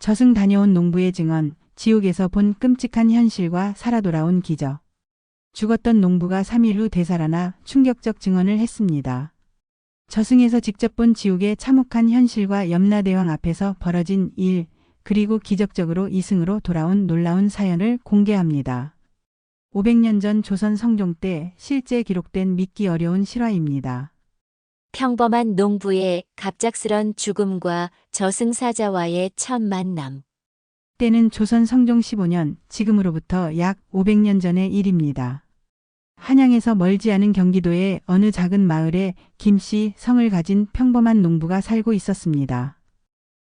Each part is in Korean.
저승 다녀온 농부의 증언, 지옥에서 본 끔찍한 현실과 살아 돌아온 기적. 죽었던 농부가 3일 후 되살아나 충격적 증언을 했습니다. 저승에서 직접 본 지옥의 참혹한 현실과 염라대왕 앞에서 벌어진 일, 그리고 기적적으로 이승으로 돌아온 놀라운 사연을 공개합니다. 500년 전 조선 성종 때 실제 기록된 믿기 어려운 실화입니다. 평범한 농부의 갑작스런 죽음과 저승사자와의 첫 만남. 때는 조선 성종 15년, 지금으로부터 약 500년 전의 일입니다. 한양에서 멀지 않은 경기도의 어느 작은 마을에 김씨 성을 가진 평범한 농부가 살고 있었습니다.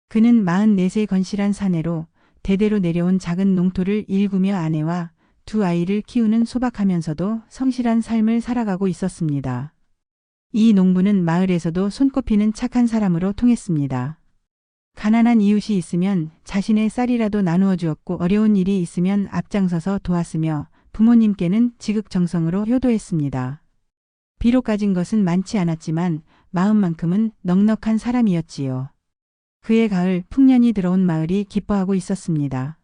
그는 44세 건실한 사내로 대대로 내려온 작은 농토를 일구며 아내와 두 아이를 키우는 소박하면서도 성실한 삶을 살아가고 있었습니다. 이 농부는 마을에서도 손꼽히는 착한 사람으로 통했습니다. 가난한 이웃이 있으면 자신의 쌀이라도 나누어 주었고 어려운 일이 있으면 앞장서서 도왔으며 부모님께는 지극정성으로 효도했습니다. 비록 가진 것은 많지 않았지만 마음만큼은 넉넉한 사람이었지요. 그해 가을 풍년이 들어온 마을이 기뻐하고 있었습니다.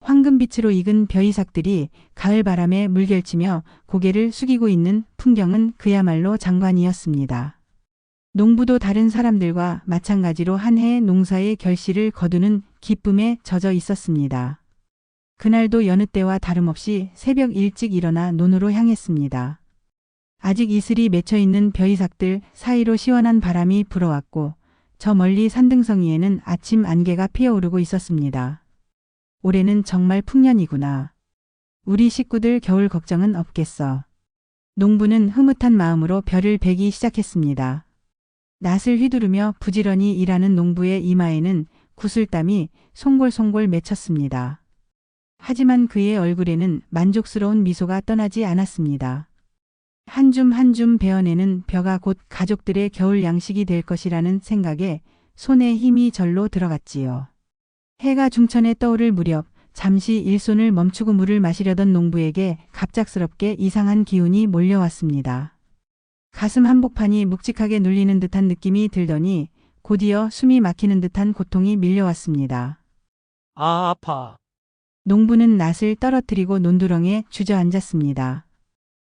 황금빛으로 익은 벼이삭들이 가을 바람에 물결치며 고개를 숙이고 있는 풍경은 그야말로 장관이었습니다. 농부도 다른 사람들과 마찬가지로 한 해의 농사의 결실을 거두는 기쁨에 젖어 있었습니다. 그날도 여느 때와 다름없이 새벽 일찍 일어나 논으로 향했습니다. 아직 이슬이 맺혀 있는 벼이삭들 사이로 시원한 바람이 불어왔고 저 멀리 산등성이에는 아침 안개가 피어오르고 있었습니다. 올해는 정말 풍년이구나. 우리 식구들 겨울 걱정은 없겠어. 농부는 흐뭇한 마음으로 벼를 베기 시작했습니다. 낫을 휘두르며 부지런히 일하는 농부의 이마에는 구슬땀이 송골송골 맺혔습니다. 하지만 그의 얼굴에는 만족스러운 미소가 떠나지 않았습니다. 한 줌 한 줌 베어내는 벼가 곧 가족들의 겨울 양식이 될 것이라는 생각에 손에 힘이 절로 들어갔지요. 해가 중천에 떠오를 무렵 잠시 일손을 멈추고 물을 마시려던 농부에게 갑작스럽게 이상한 기운이 몰려왔습니다. 가슴 한복판이 묵직하게 눌리는 듯한 느낌이 들더니 곧이어 숨이 막히는 듯한 고통이 밀려왔습니다. 아, 아파. 농부는 낫을 떨어뜨리고 논두렁에 주저앉았습니다.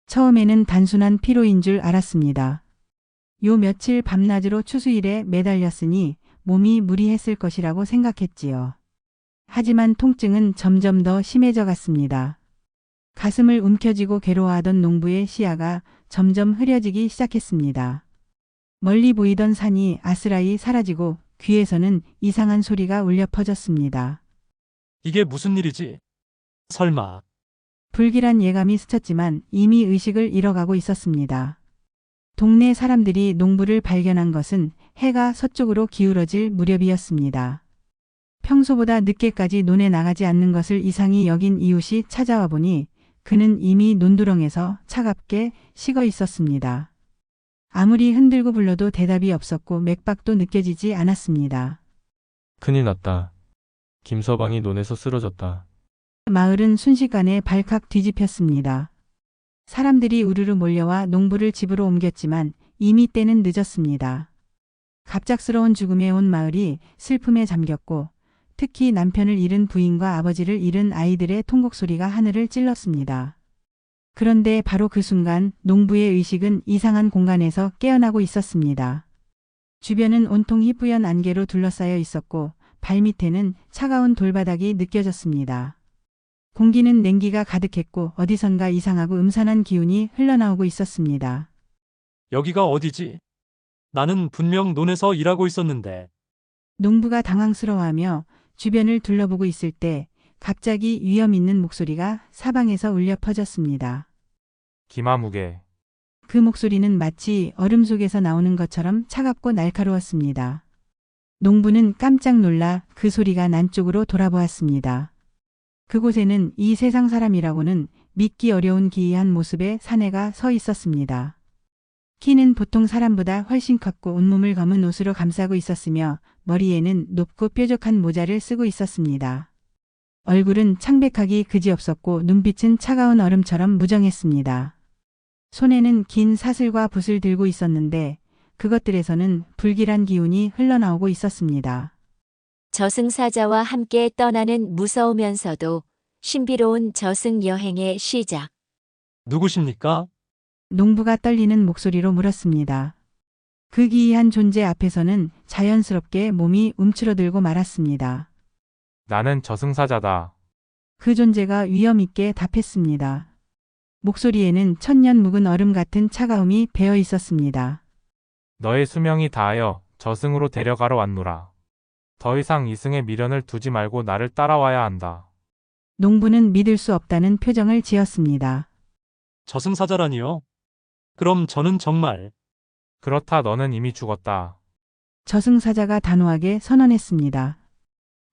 처음에는 단순한 피로인 줄 알았습니다. 요 며칠 밤낮으로 추수일에 매달렸으니 몸이 무리했을 것이라고 생각했지요. 하지만 통증은 점점 더 심해져 갔습니다. 가슴을 움켜쥐고 괴로워하던 농부의 시야가 점점 흐려지기 시작했습니다. 멀리 보이던 산이 아스라이 사라지고 귀에서는 이상한 소리가 울려 퍼졌습니다. 이게 무슨 일이지? 설마. 불길한 예감이 스쳤지만 이미 의식을 잃어가고 있었습니다. 동네 사람들이 농부를 발견한 것은 해가 서쪽으로 기울어질 무렵이었습니다. 평소보다 늦게까지 논에 나가지 않는 것을 이상히 여긴 이웃이 찾아와 보니 그는 이미 논두렁에서 차갑게 식어 있었습니다. 아무리 흔들고 불러도 대답이 없었고 맥박도 느껴지지 않았습니다. 큰일 났다. 김서방이 논에서 쓰러졌다. 마을은 순식간에 발칵 뒤집혔습니다. 사람들이 우르르 몰려와 농부를 집으로 옮겼지만 이미 때는 늦었습니다. 갑작스러운 죽음에 온 마을이 슬픔에 잠겼고 특히 남편을 잃은 부인과 아버지를 잃은 아이들의 통곡 소리가 하늘을 찔렀습니다. 그런데 바로 그 순간 농부의 의식은 이상한 공간에서 깨어나고 있었습니다. 주변은 온통 희뿌연 안개로 둘러싸여 있었고 발밑에는 차가운 돌바닥이 느껴졌습니다. 공기는 냉기가 가득했고 어디선가 이상하고 음산한 기운이 흘러나오고 있었습니다. 여기가 어디지? 나는 분명 논에서 일하고 있었는데. 농부가 당황스러워하며 주변을 둘러보고 있을 때 갑자기 위험 있는 목소리가 사방에서 울려 퍼졌습니다. 기마무게. 그 목소리는 마치 얼음 속에서 나오는 것처럼 차갑고 날카로웠습니다. 농부는 깜짝 놀라 그 소리가 난 쪽으로 돌아보았습니다. 그곳에는 이 세상 사람이라고는 믿기 어려운 기이한 모습의 사내가 서 있었습니다. 키는 보통 사람보다 훨씬 컸고 온몸을 검은 옷으로 감싸고 있었으며 머리에는 높고 뾰족한 모자를 쓰고 있었습니다. 얼굴은 창백하기 그지없었고 눈빛은 차가운 얼음처럼 무정했습니다. 손에는 긴 사슬과 붓을 들고 있었는데 그것들에서는 불길한 기운이 흘러나오고 있었습니다. 저승사자와 함께 떠나는 무서우면서도 신비로운 저승 여행의 시작. 누구십니까? 농부가 떨리는 목소리로 물었습니다. 그 기이한 존재 앞에서는 자연스럽게 몸이 움츠러들고 말았습니다. 나는 저승사자다. 그 존재가 위험 있게 답했습니다. 목소리에는 천년 묵은 얼음 같은 차가움이 배어 있었습니다. 너의 수명이 다하여 저승으로 데려가러 왔노라. 더 이상 이승의 미련을 두지 말고 나를 따라와야 한다. 농부는 믿을 수 없다는 표정을 지었습니다. 저승사자라니요? 그럼 저는 정말 그렇다 너는 이미 죽었다. 저승사자가 단호하게 선언했습니다.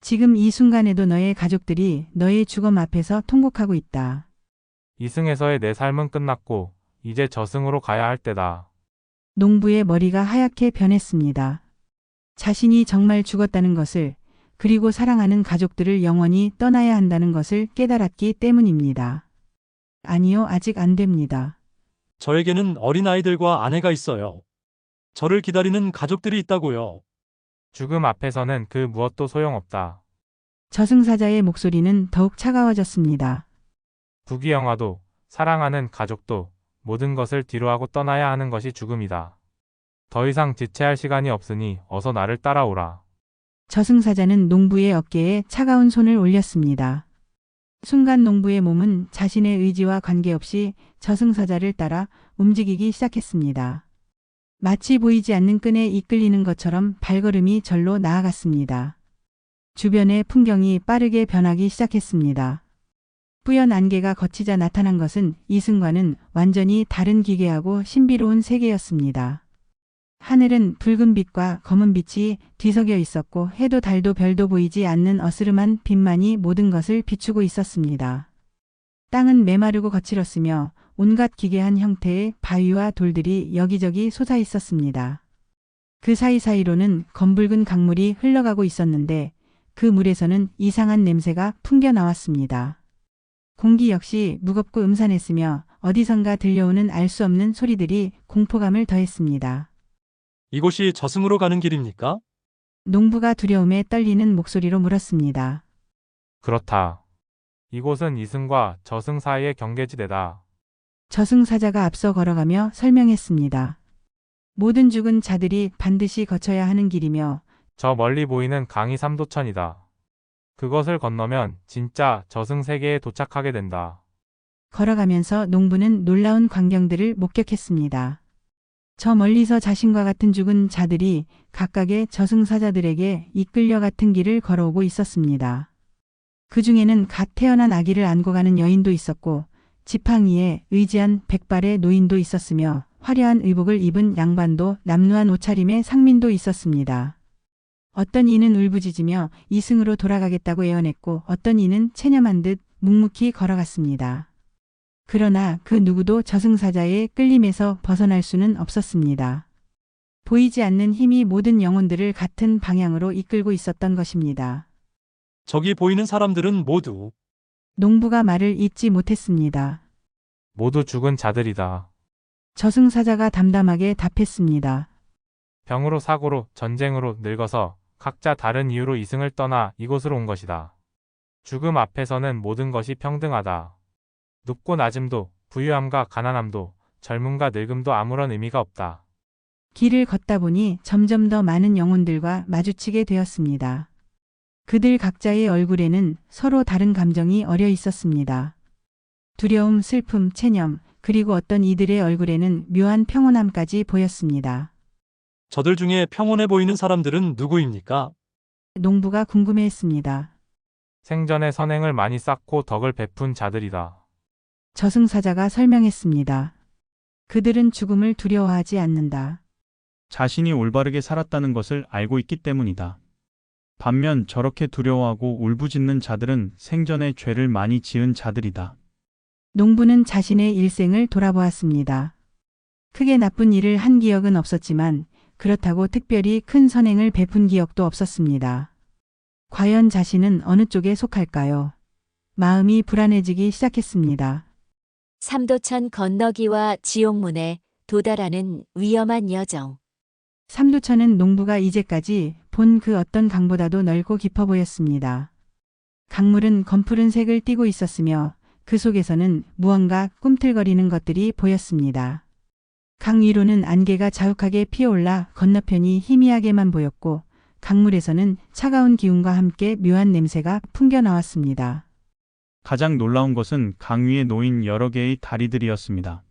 지금 이 순간에도 너의 가족들이 너의 죽음 앞에서 통곡하고 있다. 이승에서의 내 삶은 끝났고 이제 저승으로 가야 할 때다. 농부의 머리가 하얗게 변했습니다. 자신이 정말 죽었다는 것을, 그리고 사랑하는 가족들을 영원히 떠나야 한다는 것을 깨달았기 때문입니다. 아니요, 아직 안 됩니다. 저에게는 어린아이들과 아내가 있어요. 저를 기다리는 가족들이 있다고요. 죽음 앞에서는 그 무엇도 소용없다. 저승사자의 목소리는 더욱 차가워졌습니다. 부귀영화도 사랑하는 가족도 모든 것을 뒤로하고 떠나야 하는 것이 죽음이다. 더 이상 지체할 시간이 없으니 어서 나를 따라오라. 저승사자는 농부의 어깨에 차가운 손을 올렸습니다. 순간 농부의 몸은 자신의 의지와 관계없이 저승사자를 따라 움직이기 시작했습니다. 마치 보이지 않는 끈에 이끌리는 것처럼 발걸음이 절로 나아갔습니다. 주변의 풍경이 빠르게 변하기 시작했습니다. 뿌연 안개가 걷히자 나타난 것은 이승과는 완전히 다른 기괴하고 신비로운 세계였습니다. 하늘은 붉은 빛과 검은 빛이 뒤섞여 있었고 해도 달도 별도 보이지 않는 어스름한 빛만이 모든 것을 비추고 있었습니다. 땅은 메마르고 거칠었으며 온갖 기괴한 형태의 바위와 돌들이 여기저기 솟아 있었습니다. 그 사이사이로는 검붉은 강물이 흘러가고 있었는데 그 물에서는 이상한 냄새가 풍겨 나왔습니다. 공기 역시 무겁고 음산했으며 어디선가 들려오는 알 수 없는 소리들이 공포감을 더했습니다. 이곳이 저승으로 가는 길입니까? 농부가 두려움에 떨리는 목소리로 물었습니다. 그렇다. 이곳은 이승과 저승 사이의 경계지대다. 저승사자가 앞서 걸어가며 설명했습니다. 모든 죽은 자들이 반드시 거쳐야 하는 길이며 저 멀리 보이는 강이 삼도천이다. 그것을 건너면 진짜 저승 세계에 도착하게 된다. 걸어가면서 농부는 놀라운 광경들을 목격했습니다. 저 멀리서 자신과 같은 죽은 자들이 각각의 저승사자들에게 이끌려 같은 길을 걸어오고 있었습니다. 그 중에는 갓 태어난 아기를 안고 가는 여인도 있었고 지팡이에 의지한 백발의 노인도 있었으며 화려한 의복을 입은 양반도 남루한 옷차림의 상민도 있었습니다. 어떤 이는 울부짖으며 이승으로 돌아가겠다고 애원했고 어떤 이는 체념한 듯 묵묵히 걸어갔습니다. 그러나 그 누구도 저승사자의 끌림에서 벗어날 수는 없었습니다. 보이지 않는 힘이 모든 영혼들을 같은 방향으로 이끌고 있었던 것입니다. 저기 보이는 사람들은 모두 농부가 말을 잇지 못했습니다. 모두 죽은 자들이다. 저승사자가 담담하게 답했습니다. 병으로 사고로 전쟁으로 늙어서 각자 다른 이유로 이승을 떠나 이곳으로 온 것이다. 죽음 앞에서는 모든 것이 평등하다. 높고 낮음도 부유함과 가난함도 젊음과 늙음도 아무런 의미가 없다. 길을 걷다 보니 점점 더 많은 영혼들과 마주치게 되었습니다. 그들 각자의 얼굴에는 서로 다른 감정이 어려 있었습니다. 두려움, 슬픔, 체념, 그리고 어떤 이들의 얼굴에는 묘한 평온함까지 보였습니다. 저들 중에 평온해 보이는 사람들은 누구입니까? 농부가 궁금해했습니다. 생전에 선행을 많이 쌓고 덕을 베푼 자들이다. 저승사자가 설명했습니다. 그들은 죽음을 두려워하지 않는다. 자신이 올바르게 살았다는 것을 알고 있기 때문이다. 반면 저렇게 두려워하고 울부짖는 자들은 생전에 죄를 많이 지은 자들이다. 농부는 자신의 일생을 돌아보았습니다. 크게 나쁜 일을 한 기억은 없었지만 그렇다고 특별히 큰 선행을 베푼 기억도 없었습니다. 과연 자신은 어느 쪽에 속할까요? 마음이 불안해지기 시작했습니다. 삼도천 건너기와 지옥문에 도달하는 위험한 여정. 삼두천은 농부가 이제까지 본 그 어떤 강보다도 넓고 깊어 보였습니다. 강물은 검푸른 색을 띠고 있었으며 그 속에서는 무언가 꿈틀거리는 것들이 보였습니다. 강 위로는 안개가 자욱하게 피어올라 건너편이 희미하게만 보였고 강물에서는 차가운 기운과 함께 묘한 냄새가 풍겨 나왔습니다. 가장 놀라운 것은 강 위에 놓인 여러 개의 다리들이었습니다.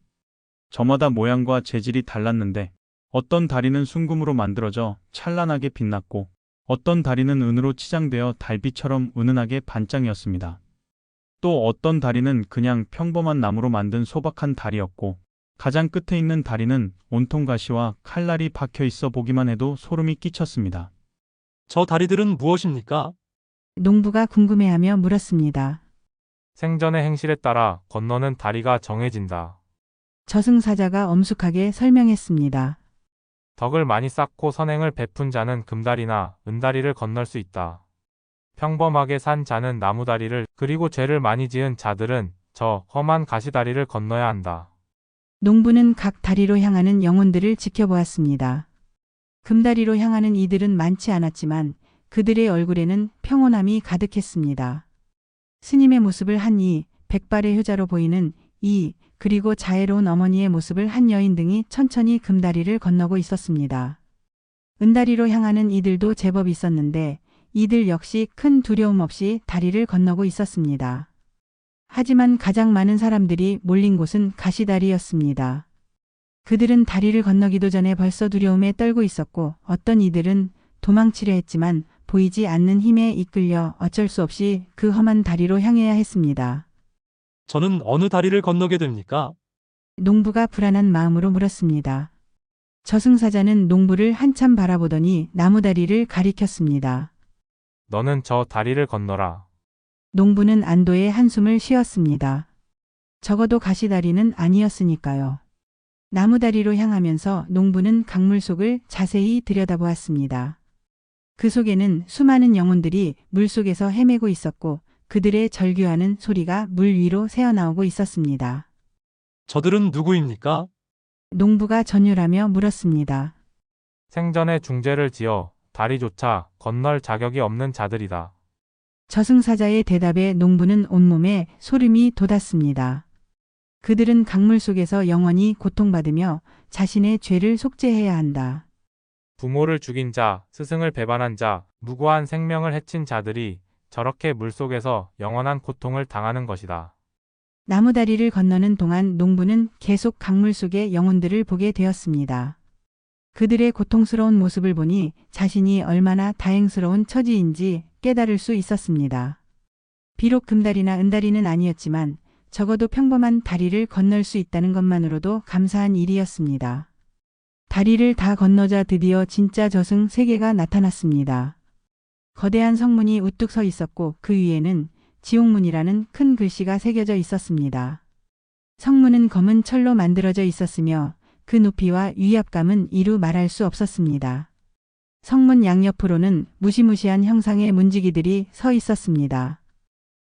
저마다 모양과 재질이 달랐는데 어떤 다리는 순금으로 만들어져 찬란하게 빛났고 어떤 다리는 은으로 치장되어 달빛처럼 은은하게 반짝이었습니다. 또 어떤 다리는 그냥 평범한 나무로 만든 소박한 다리였고 가장 끝에 있는 다리는 온통 가시와 칼날이 박혀 있어 보기만 해도 소름이 끼쳤습니다. 저 다리들은 무엇입니까? 농부가 궁금해하며 물었습니다. 생전의 행실에 따라 건너는 다리가 정해진다. 저승사자가 엄숙하게 설명했습니다. 덕을 많이 쌓고 선행을 베푼 자는 금다리나 은다리를 건널 수 있다. 평범하게 산 자는 나무다리를 그리고 죄를 많이 지은 자들은 저 험한 가시다리를 건너야 한다. 농부는 각 다리로 향하는 영혼들을 지켜보았습니다. 금다리로 향하는 이들은 많지 않았지만 그들의 얼굴에는 평온함이 가득했습니다. 스님의 모습을 한 이, 백발의 효자로 보이는 이, 그리고 자애로운 어머니의 모습을 한 여인 등이 천천히 금다리를 건너고 있었습니다. 은다리로 향하는 이들도 제법 있었는데 이들 역시 큰 두려움 없이 다리를 건너고 있었습니다. 하지만 가장 많은 사람들이 몰린 곳은 가시다리였습니다. 그들은 다리를 건너기도 전에 벌써 두려움에 떨고 있었고 어떤 이들은 도망치려 했지만 보이지 않는 힘에 이끌려 어쩔 수 없이 그 험한 다리로 향해야 했습니다. 저는 어느 다리를 건너게 됩니까? 농부가 불안한 마음으로 물었습니다. 저승사자는 농부를 한참 바라보더니 나무다리를 가리켰습니다. 너는 저 다리를 건너라. 농부는 안도의 한숨을 쉬었습니다. 적어도 가시다리는 아니었으니까요. 나무다리로 향하면서 농부는 강물 속을 자세히 들여다보았습니다. 그 속에는 수많은 영혼들이 물속에서 헤매고 있었고 그들의 절규하는 소리가 물 위로 새어나오고 있었습니다. 저들은 누구입니까? 농부가 전율하며 물었습니다. 생전에 중죄를 지어 다리조차 건널 자격이 없는 자들이다. 저승사자의 대답에 농부는 온몸에 소름이 돋았습니다. 그들은 강물 속에서 영원히 고통받으며 자신의 죄를 속죄해야 한다. 부모를 죽인 자, 스승을 배반한 자, 무고한 생명을 해친 자들이 저렇게 물속에서 영원한 고통을 당하는 것이다. 나무다리를 건너는 동안 농부는 계속 강물 속의 영혼들을 보게 되었습니다. 그들의 고통스러운 모습을 보니 자신이 얼마나 다행스러운 처지인지 깨달을 수 있었습니다. 비록 금다리나 은다리는 아니었지만 적어도 평범한 다리를 건널 수 있다는 것만으로도 감사한 일이었습니다. 다리를 다 건너자 드디어 진짜 저승 세계가 나타났습니다. 거대한 성문이 우뚝 서 있었고 그 위에는 지옥문이라는 큰 글씨가 새겨져 있었습니다. 성문은 검은 철로 만들어져 있었으며 그 높이와 위압감은 이루 말할 수 없었습니다. 성문 양옆으로는 무시무시한 형상의 문지기들이 서 있었습니다.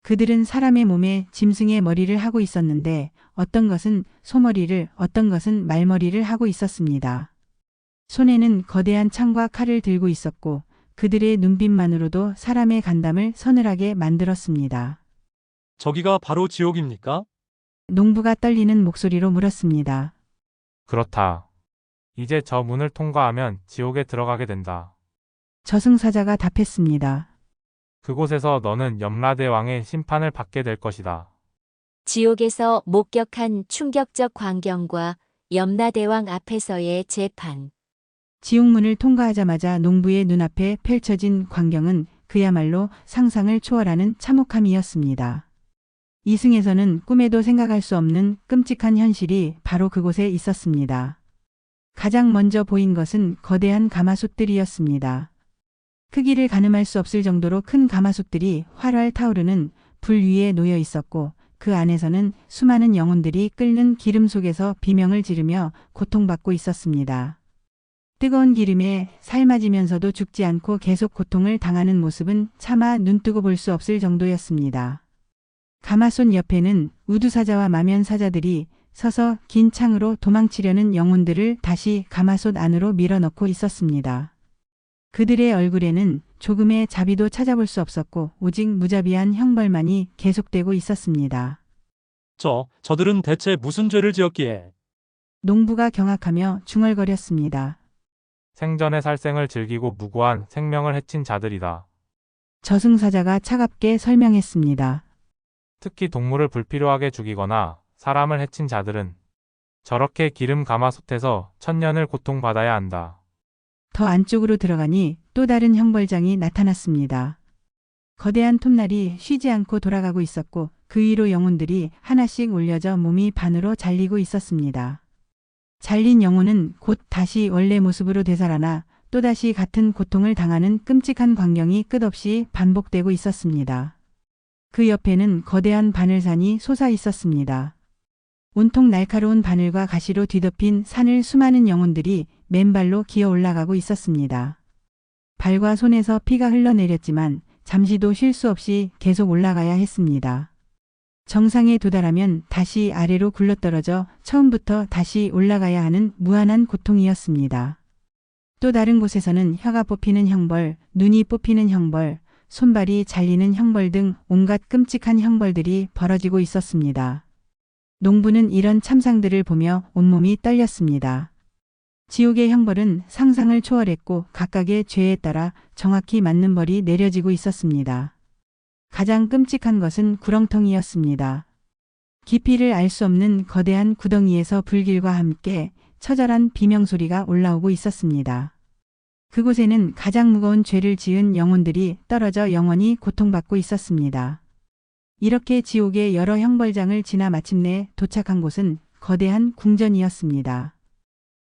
그들은 사람의 몸에 짐승의 머리를 하고 있었는데 어떤 것은 소머리를 어떤 것은 말머리를 하고 있었습니다. 손에는 거대한 창과 칼을 들고 있었고 그들의 눈빛만으로도 사람의 간담을 서늘하게 만들었습니다. 저기가 바로 지옥입니까? 농부가 떨리는 목소리로 물었습니다. 그렇다. 이제 저 문을 통과하면 지옥에 들어가게 된다. 저승사자가 답했습니다. 그곳에서 너는 염라대왕의 심판을 받게 될 것이다. 지옥에서 목격한 충격적 광경과 염라대왕 앞에서의 재판. 지옥문을 통과하자마자 농부의 눈앞에 펼쳐진 광경은 그야말로 상상을 초월하는 참혹함이었습니다. 이승에서는 꿈에도 생각할 수 없는 끔찍한 현실이 바로 그곳에 있었습니다. 가장 먼저 보인 것은 거대한 가마솥들이었습니다. 크기를 가늠할 수 없을 정도로 큰 가마솥들이 활활 타오르는 불 위에 놓여 있었고 그 안에서는 수많은 영혼들이 끓는 기름 속에서 비명을 지르며 고통받고 있었습니다. 뜨거운 기름에 삶아지면서도 죽지 않고 계속 고통을 당하는 모습은 차마 눈뜨고 볼 수 없을 정도였습니다. 가마솥 옆에는 우두사자와 마면사자들이 서서 긴 창으로 도망치려는 영혼들을 다시 가마솥 안으로 밀어넣고 있었습니다. 그들의 얼굴에는 조금의 자비도 찾아볼 수 없었고 오직 무자비한 형벌만이 계속되고 있었습니다. 저들은 대체 무슨 죄를 지었기에? 농부가 경악하며 중얼거렸습니다. 생전의 살생을 즐기고 무고한 생명을 해친 자들이다. 저승사자가 차갑게 설명했습니다. 특히 동물을 불필요하게 죽이거나 사람을 해친 자들은 저렇게 기름 가마솥에서 천년을 고통받아야 한다. 더 안쪽으로 들어가니 또 다른 형벌장이 나타났습니다. 거대한 톱날이 쉬지 않고 돌아가고 있었고 그 위로 영혼들이 하나씩 올려져 몸이 반으로 잘리고 있었습니다. 잘린 영혼은 곧 다시 원래 모습으로 되살아나 또다시 같은 고통을 당하는 끔찍한 광경이 끝없이 반복되고 있었습니다. 그 옆에는 거대한 바늘산이 솟아 있었습니다. 온통 날카로운 바늘과 가시로 뒤덮인 산을 수많은 영혼들이 맨발로 기어 올라가고 있었습니다. 발과 손에서 피가 흘러내렸지만 잠시도 쉴 수 없이 계속 올라가야 했습니다. 정상에 도달하면 다시 아래로 굴러떨어져 처음부터 다시 올라가야 하는 무한한 고통이었습니다. 또 다른 곳에서는 혀가 뽑히는 형벌, 눈이 뽑히는 형벌, 손발이 잘리는 형벌 등 온갖 끔찍한 형벌들이 벌어지고 있었습니다. 농부는 이런 참상들을 보며 온몸이 떨렸습니다. 지옥의 형벌은 상상을 초월했고 각각의 죄에 따라 정확히 맞는 벌이 내려지고 있었습니다. 가장 끔찍한 것은 구렁텅이였습니다. 깊이를 알 수 없는 거대한 구덩이에서 불길과 함께 처절한 비명소리가 올라오고 있었습니다. 그곳에는 가장 무거운 죄를 지은 영혼들이 떨어져 영원히 고통받고 있었습니다. 이렇게 지옥의 여러 형벌장을 지나 마침내 도착한 곳은 거대한 궁전이었습니다.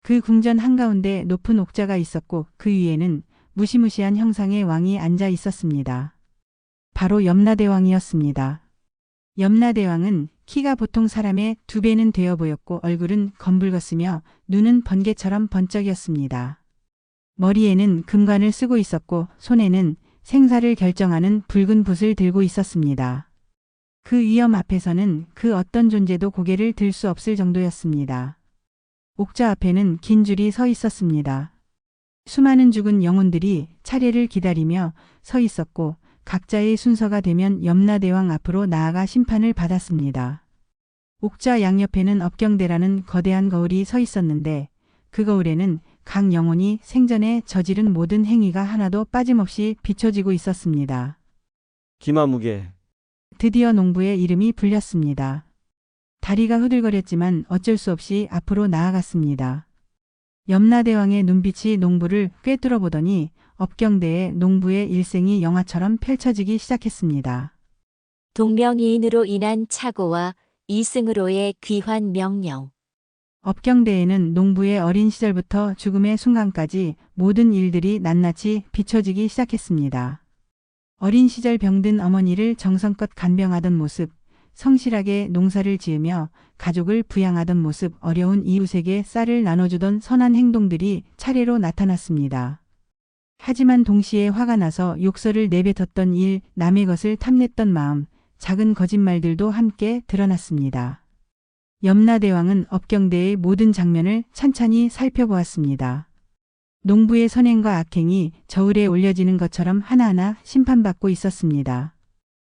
그 궁전 한가운데 높은 옥자가 있었고 그 위에는 무시무시한 형상의 왕이 앉아 있었습니다. 바로 염라대왕이었습니다. 염라대왕은 키가 보통 사람의 2배는 되어 보였고 얼굴은 검붉었으며 눈은 번개처럼 번쩍이었습니다. 머리에는 금관을 쓰고 있었고 손에는 생사를 결정하는 붉은 붓을 들고 있었습니다. 그 위엄 앞에서는 그 어떤 존재도 고개를 들 수 없을 정도였습니다. 옥자 앞에는 긴 줄이 서 있었습니다. 수많은 죽은 영혼들이 차례를 기다리며 서 있었고 각자의 순서가 되면 염라대왕 앞으로 나아가 심판을 받았습니다. 옥자 양옆에는 업경대라는 거대한 거울이 서 있었는데 그 거울에는 각 영혼이 생전에 저지른 모든 행위가 하나도 빠짐없이 비춰지고 있었습니다. 기마무게. 드디어 농부의 이름이 불렸습니다. 다리가 후들거렸지만 어쩔 수 없이 앞으로 나아갔습니다. 염라대왕의 눈빛이 농부를 꿰뚫어 보더니 업경대에 농부의 일생이 영화처럼 펼쳐지기 시작했습니다. 동명이인으로 인한 착오와 이승으로의 귀환 명령. 업경대에는 농부의 어린 시절부터 죽음의 순간까지 모든 일들이 낱낱이 비춰지기 시작했습니다. 어린 시절 병든 어머니를 정성껏 간병하던 모습, 성실하게 농사를 지으며 가족을 부양하던 모습, 어려운 이웃에게 쌀을 나눠주던 선한 행동들이 차례로 나타났습니다. 하지만 동시에 화가 나서 욕설을 내뱉었던 일, 남의 것을 탐냈던 마음, 작은 거짓말들도 함께 드러났습니다. 염라대왕은 업경대의 모든 장면을 찬찬히 살펴보았습니다. 농부의 선행과 악행이 저울에 올려지는 것처럼 하나하나 심판받고 있었습니다.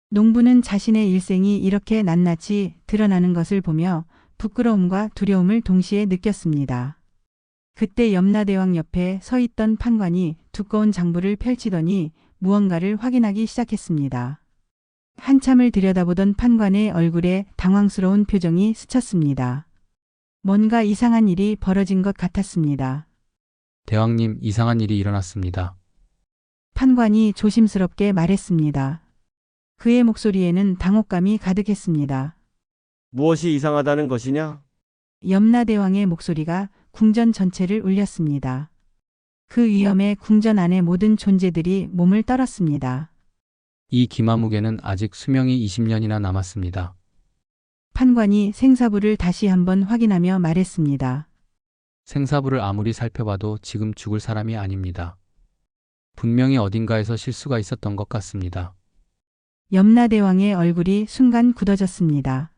농부는 자신의 일생이 이렇게 낱낱이 드러나는 것을 보며 부끄러움과 두려움을 동시에 느꼈습니다. 그때 염라대왕 옆에 서 있던 판관이 두꺼운 장부를 펼치더니 무언가를 확인하기 시작했습니다. 한참을 들여다보던 판관의 얼굴에 당황스러운 표정이 스쳤습니다. 뭔가 이상한 일이 벌어진 것 같았습니다. 대왕님, 이상한 일이 일어났습니다. 판관이 조심스럽게 말했습니다. 그의 목소리에는 당혹감이 가득했습니다. 무엇이 이상하다는 것이냐? 염라대왕의 목소리가 궁전 전체를 울렸습니다. 그 위험에 궁전 안의 모든 존재들이 몸을 떨었습니다. 이 기마무게는 아직 수명이 20년이나 남았습니다. 판관이 생사부를 다시 한번 확인하며 말했습니다. 생사부를 아무리 살펴봐도 지금 죽을 사람이 아닙니다. 분명히 어딘가에서 실수가 있었던 것 같습니다. 염라대왕의 얼굴이 순간 굳어졌습니다.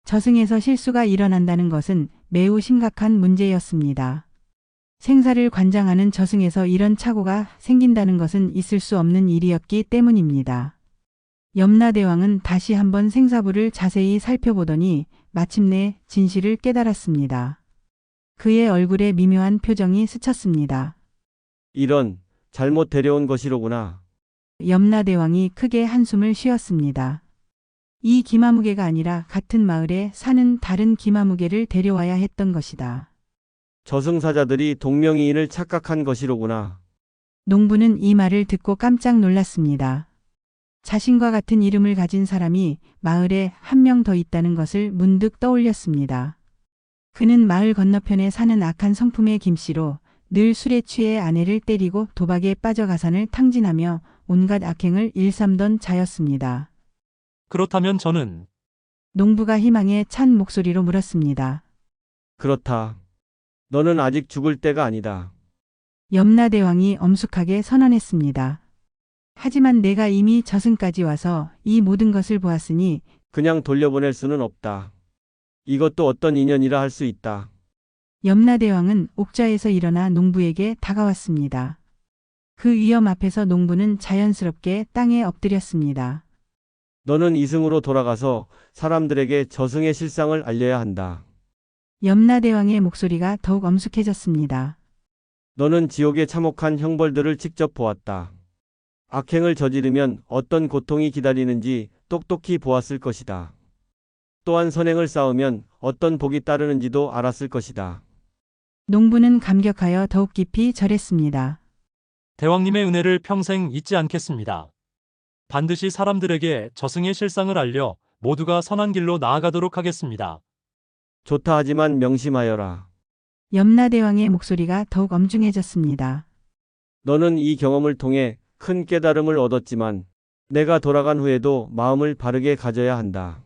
저승에서 실수가 일어난다는 것은 매우 심각한 문제였습니다. 생사를 관장하는 저승에서 이런 착오가 생긴다는 것은 있을 수 없는 일이었기 때문입니다. 염라대왕은 다시 한번 생사부를 자세히 살펴보더니 마침내 진실을 깨달았습니다. 그의 얼굴에 미묘한 표정이 스쳤습니다. 이런, 잘못 데려온 것이로구나. 염라대왕이 크게 한숨을 쉬었습니다. 이 기마무개가 아니라 같은 마을에 사는 다른 기마무개를 데려와야 했던 것이다. 저승사자들이 동명이인을 착각한 것이로구나. 농부는 이 말을 듣고 깜짝 놀랐습니다. 자신과 같은 이름을 가진 사람이 마을에 한 명 더 있다는 것을 문득 떠올렸습니다. 그는 마을 건너편에 사는 악한 성품의 김씨로 늘 술에 취해 아내를 때리고 도박에 빠져 가산을 탕진하며 온갖 악행을 일삼던 자였습니다. 그렇다면 저는 농부가 희망에 찬 목소리로 물었습니다. 그렇다. 너는 아직 죽을 때가 아니다. 염라대왕이 엄숙하게 선언했습니다. 하지만 내가 이미 저승까지 와서 이 모든 것을 보았으니 그냥 돌려보낼 수는 없다. 이것도 어떤 인연이라 할 수 있다. 염라대왕은 옥좌에서 일어나 농부에게 다가왔습니다. 그 위험 앞에서 농부는 자연스럽게 땅에 엎드렸습니다. 너는 이승으로 돌아가서 사람들에게 저승의 실상을 알려야 한다. 염라대왕의 목소리가 더욱 엄숙해졌습니다. 너는 지옥의 참혹한 형벌들을 직접 보았다. 악행을 저지르면 어떤 고통이 기다리는지 똑똑히 보았을 것이다. 또한 선행을 쌓으면 어떤 복이 따르는지도 알았을 것이다. 농부는 감격하여 더욱 깊이 절했습니다. 대왕님의 은혜를 평생 잊지 않겠습니다. 반드시 사람들에게 저승의 실상을 알려 모두가 선한 길로 나아가도록 하겠습니다. 좋다 하지만 명심하여라. 염라대왕의 목소리가 더욱 엄중해졌습니다. 너는 이 경험을 통해 큰 깨달음을 얻었지만 내가 돌아간 후에도 마음을 바르게 가져야 한다.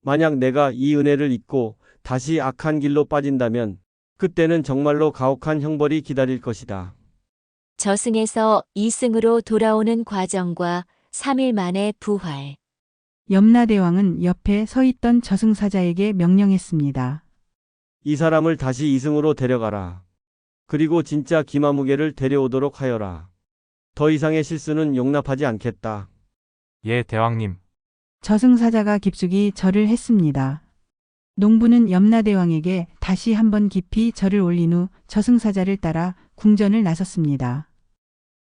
만약 내가 이 은혜를 잊고 다시 악한 길로 빠진다면 그때는 정말로 가혹한 형벌이 기다릴 것이다. 저승에서 이승으로 돌아오는 과정과 3일 만에 부활. 염라대왕은 옆에 서 있던 저승사자에게 명령했습니다. 이 사람을 다시 이승으로 데려가라. 그리고 진짜 기마무개를 데려오도록 하여라. 더 이상의 실수는 용납하지 않겠다. 예, 대왕님. 저승사자가 깊숙이 절을 했습니다. 농부는 염라대왕에게 다시 한번 깊이 절을 올린 후 저승사자를 따라 궁전을 나섰습니다.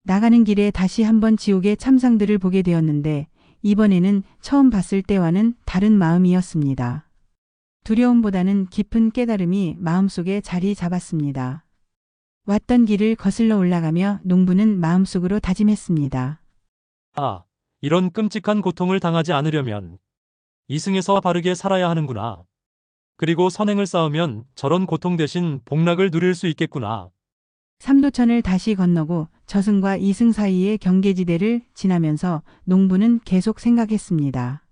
나가는 길에 다시 한번 지옥의 참상들을 보게 되었는데 이번에는 처음 봤을 때와는 다른 마음이었습니다. 두려움보다는 깊은 깨달음이 마음속에 자리 잡았습니다. 왔던 길을 거슬러 올라가며 농부는 마음속으로 다짐했습니다. 아, 이런 끔찍한 고통을 당하지 않으려면 이승에서 바르게 살아야 하는구나. 그리고 선행을 쌓으면 저런 고통 대신 복락을 누릴 수 있겠구나. 삼도천을 다시 건너고 저승과 이승 사이의 경계지대를 지나면서 농부는 계속 생각했습니다.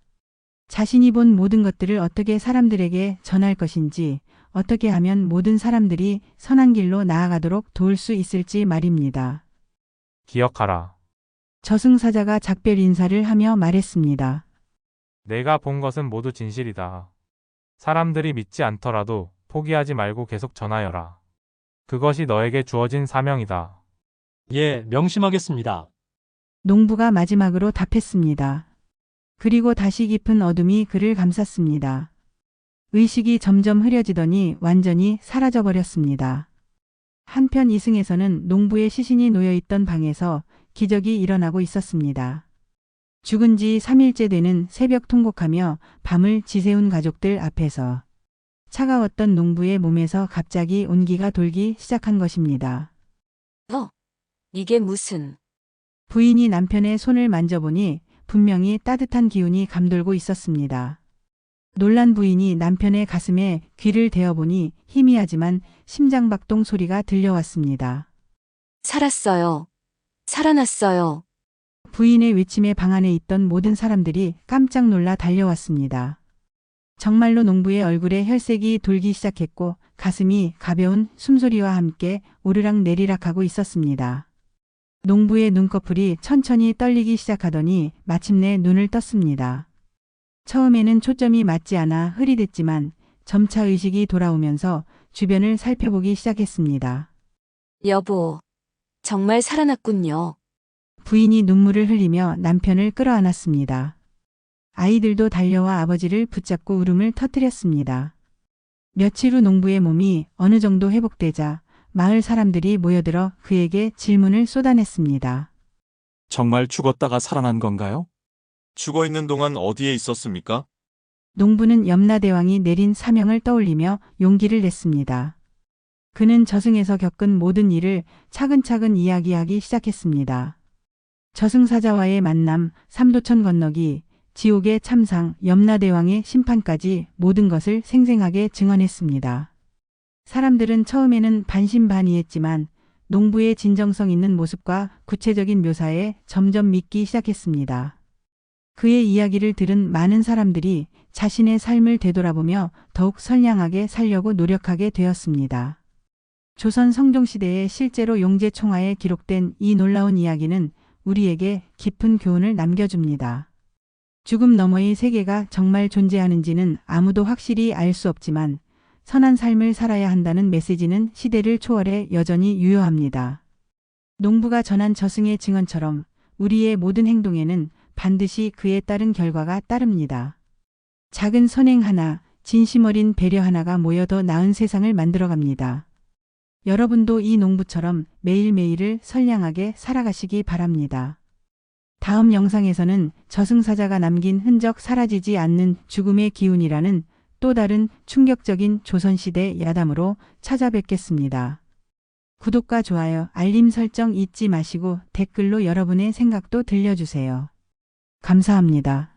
자신이 본 모든 것들을 어떻게 사람들에게 전할 것인지, 어떻게 하면 모든 사람들이 선한 길로 나아가도록 도울 수 있을지 말입니다. 기억하라. 저승사자가 작별 인사를 하며 말했습니다. 내가 본 것은 모두 진실이다. 사람들이 믿지 않더라도 포기하지 말고 계속 전하여라. 그것이 너에게 주어진 사명이다. 예, 명심하겠습니다. 농부가 마지막으로 답했습니다. 그리고 다시 깊은 어둠이 그를 감쌌습니다. 의식이 점점 흐려지더니 완전히 사라져버렸습니다. 한편 이승에서는 농부의 시신이 놓여있던 방에서 기적이 일어나고 있었습니다. 죽은 지 3일째 되는 새벽 통곡하며 밤을 지새운 가족들 앞에서 차가웠던 농부의 몸에서 갑자기 온기가 돌기 시작한 것입니다. 이게 무슨... 부인이 남편의 손을 만져보니 분명히 따뜻한 기운이 감돌고 있었습니다. 놀란 부인이 남편의 가슴에 귀를 대어보니 희미하지만 심장박동 소리가 들려왔습니다. 살았어요. 살아났어요. 부인의 외침에 방 안에 있던 모든 사람들이 깜짝 놀라 달려왔습니다. 정말로 농부의 얼굴에 혈색이 돌기 시작했고 가슴이 가벼운 숨소리와 함께 오르락 내리락 하고 있었습니다. 농부의 눈꺼풀이 천천히 떨리기 시작하더니 마침내 눈을 떴습니다. 처음에는 초점이 맞지 않아 흐릿했지만 점차 의식이 돌아오면서 주변을 살펴보기 시작했습니다. 여보, 정말 살아났군요. 부인이 눈물을 흘리며 남편을 끌어안았습니다. 아이들도 달려와 아버지를 붙잡고 울음을 터뜨렸습니다. 며칠 후 농부의 몸이 어느 정도 회복되자 마을 사람들이 모여들어 그에게 질문을 쏟아냈습니다. 정말 죽었다가 살아난 건가요? 죽어 있는 동안 어디에 있었습니까? 농부는 염라대왕이 내린 사명을 떠올리며 용기를 냈습니다. 그는 저승에서 겪은 모든 일을 차근차근 이야기하기 시작했습니다. 저승사자와의 만남, 삼도천 건너기, 지옥의 참상, 염라대왕의 심판까지 모든 것을 생생하게 증언했습니다. 사람들은 처음에는 반신반의했지만 농부의 진정성 있는 모습과 구체적인 묘사에 점점 믿기 시작했습니다. 그의 이야기를 들은 많은 사람들이 자신의 삶을 되돌아보며 더욱 선량하게 살려고 노력하게 되었습니다. 조선 성종시대에 실제로 용제총화에 기록된 이 놀라운 이야기는 우리에게 깊은 교훈을 남겨줍니다. 죽음 너머의 세계가 정말 존재하는지는 아무도 확실히 알 수 없지만 선한 삶을 살아야 한다는 메시지는 시대를 초월해 여전히 유효합니다. 농부가 전한 저승의 증언처럼 우리의 모든 행동에는 반드시 그에 따른 결과가 따릅니다. 작은 선행 하나, 진심 어린 배려 하나가 모여 더 나은 세상을 만들어갑니다. 여러분도 이 농부처럼 매일매일을 선량하게 살아가시기 바랍니다. 다음 영상에서는 저승사자가 남긴 흔적 사라지지 않는 죽음의 기운이라는 또 다른 충격적인 조선시대 야담으로 찾아뵙겠습니다. 구독과 좋아요, 알림 설정 잊지 마시고 댓글로 여러분의 생각도 들려주세요. 감사합니다.